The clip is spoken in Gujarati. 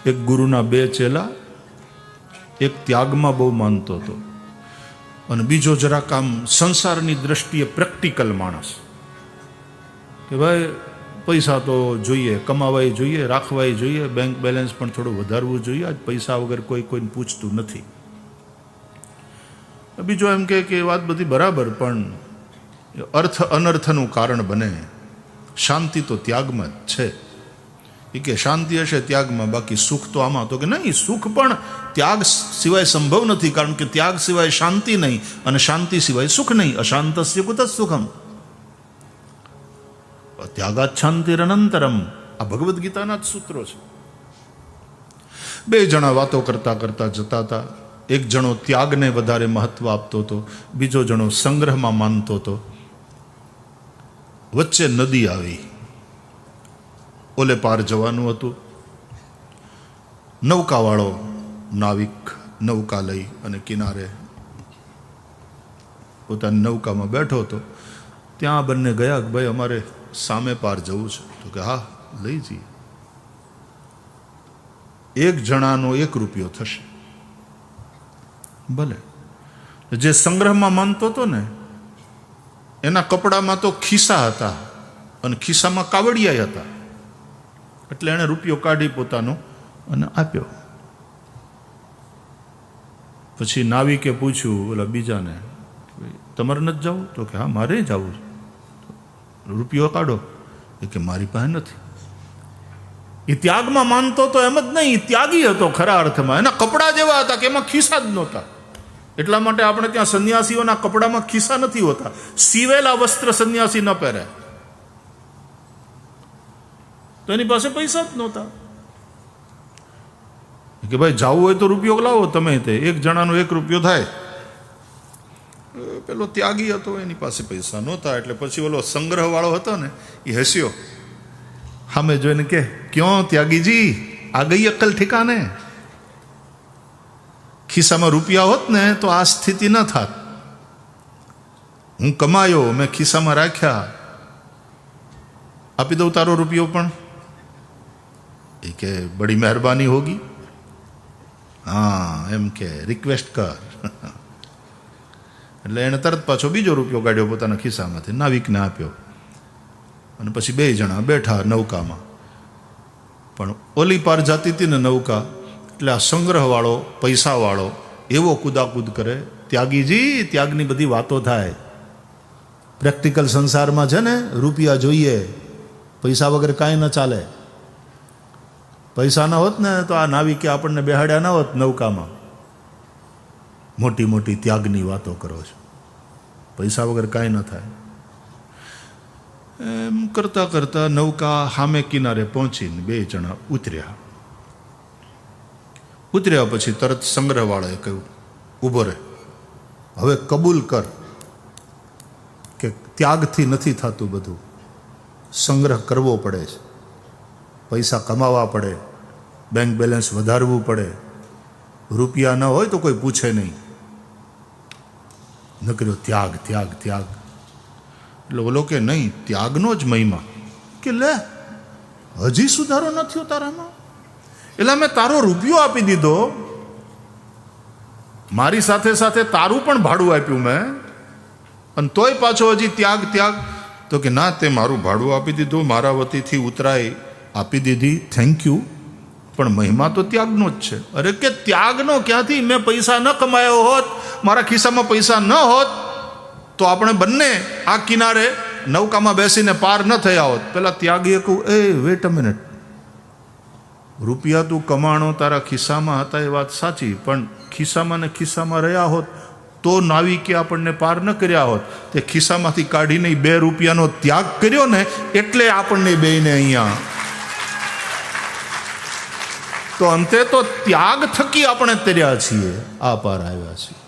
એક ગુરુના બે ચેલા, એક ત્યાગમાં બહુ માનતો હતો અને બીજો જરાક આમ સંસારની દ્રષ્ટિએ પ્રેક્ટિકલ માણસ, કે ભાઈ પૈસા તો જોઈએ, કમાવાય જોઈએ, રાખવાય જોઈએ, બેંક બેલેન્સ પણ થોડું વધારવું જોઈએ, આજ પૈસા વગર કોઈને પૂછતું નથી. બીજો એમ કે એ વાત બધી બરાબર, પણ અર્થ અનર્થનું કારણ બને. શાંતિ તો ત્યાગમાં જ છે. એ કે શાંતિ હશે ત્યાગમાં, બાકી સુખ તો આમાં. તો કે નહીં, સુખ પણ ત્યાગ સિવાય સંભવ નથી, કારણ કે ત્યાગ સિવાય શાંતિ નહીં અને શાંતિ સિવાય સુખ નહીં. અશાંતસ્ય કુતઃ સુખમ, ત્યાગાત શાંતિરનંતરમ. આ ભગવદ્ ગીતાના જ સૂત્રો છે. બે જણા વાતો કરતા કરતા જતા હતા. એક જણો ત્યાગને વધારે મહત્વ આપતો હતો, બીજો જણો સંગ્રહમાં માનતો હતો. વચ્ચે નદી આવી, ઓલે પાર જવાનું હતું. નૌકાવાળો નાવિક નૌકા લઈ અને કિનારે પોતાની નૌકામાં બેઠો હતો. ત્યાં બંને ગયા કે ભાઈ અમારે સામે પાર જવું છે. તો કે હા લઈ જઈએ. એક જણાનો 1 રૂપિયો થશે. ભલે. જે સંગ્રહમાં માનતો હતો ને, એના કપડામાં તો ખિસ્સા હતા અને ખિસ્સામાં કાવડિયા હતા, એટલે એણે રૂપિયો કાઢી પોતાનો અને આપ્યો. પછી નાવિકે પૂછ્યું ઓલા બીજાને, તમારે નથી જવું? તો કે હા મારે જવું છે. રૂપિયો કાઢો. એ કે મારી પાસે નથી. એ ત્યાગમાં માનતો તો એમ જ નહીં, ત્યાગી હતો ખરા અર્થમાં. એના કપડા જેવા હતા કે એમાં ખિસ્સા જ નહોતા. એટલા માટે આપણે ત્યાં સંન્યાસીઓના કપડામાં ખિસ્સા નથી હોતા. સીવેલા વસ્ત્ર સંન્યાસી ન પહેરે, તો એની પાસે પૈસા જ નહોતા. કે ભાઈ જાવું હોય તો રૂપિયો લાવો તમે. તે એક જણાનો 1 રૂપિયો થાય. પેલો ત્યાગી હતો, એની પાસે પૈસા નહોતા. એટલે પછી ઓલો સંગ્રહ વાળો હતો ને, એ હસ્યો. સામે જોઈને કે ક્યાં ત્યાગીજી, આ ગઈ અક્કલ ઠેકાને? ખિસ્સામાં રૂપિયા હોત ને તો આ સ્થિતિ ન થાત. હું કમાયો, મેં ખિસ્સામાં રાખ્યા, આપી દઉં તારો રૂપિયો પણ? એ કે બડી મહેરબાની હોગી. હા એમ કે રિક્વેસ્ટ કર. એટલે એણે તરત પાછો બીજો રૂપિયો કાઢ્યો પોતાના ખિસ્સામાંથી, નાવિકને આપ્યો. અને પછી 2 જણા બેઠા નૌકામાં. પણ ઓલી પાર જતી હતી ને નૌકા, એટલે આ સંગ્રહવાળો પૈસાવાળો એવો કૂદાકૂદ કરે. ત્યાગીજી, ત્યાગની બધી વાતો થાય. પ્રેક્ટિકલ સંસારમાં છે ને, રૂપિયા જોઈએ, પૈસા વગર કાંઈ ન ચાલે. પૈસા ન હોત ને તો આ નાવિકે આપણને બેહાડ્યા ન હોત નૌકામાં. મોટી મોટી ત્યાગની વાતો કરો છો, પૈસા વગર કાંઈ ન થાય. એમ કરતાં કરતાં નૌકા સામે કિનારે પહોંચીને 2 જણા ઉતર્યા. ઉતર્યા પછી તરત સંગ્રહવાળાએ કહ્યું, ઊભો રહે, હવે કબૂલ કર કે ત્યાગથી નથી થતું બધું. સંગ્રહ કરવો પડે છે, પૈસા કમાવા પડે, બેંક બેલેન્સ વધારવું પડે. રૂપિયા ન હોય તો કોઈ પૂછે નહીં. ન કર્યો ત્યાગ ત્યાગ ત્યાગ. એટલે બોલો કે નહીં, ત્યાગનો જ મહિમા. કે લે હજી સુધારો ન થયો તારામાં? એટલે મેં તારો રૂપિયો આપી દીધો, મારી સાથે સાથે તારું પણ ભાડું આપ્યું મેં, અને તોય પાછો હજી ત્યાગ ત્યાગ. તો કે ના, તે મારું ભાડું આપી દીધું, મારા વતીથી ઉતરાય આપી દીધી, થેન્ક યુ, પણ મહિમા તો ત્યાગનો જ છે. અરે કે ત્યાગનો ક્યાંથી? મેં પૈસા ન કમાયો હોત, મારા ખિસ્સામાં પૈસા ન હોત, તો આપણે બંને આ કિનારે નૌકામાં બેસીને પાર ન થયા હોત. પેલા ત્યાગીએ કહું, એ વેટ અ મિનિટ, રૂપિયા તું કમાણો તારા ખિસ્સામાં હતા એ વાત સાચી, પણ ખિસ્સામાં ને ખિસ્સામાં રહ્યા હોત તો નાવિકે આપણને પાર ન કર્યા હોત. તે ખિસ્સામાંથી કાઢીને 2 રૂપિયાનો ત્યાગ કર્યો ને, એટલે આપણને બેયને અહીંયા. તો અંતે તો ત્યાગ થકી આપણે તર્યા છીએ, આ પાર આવ્યા છીએ.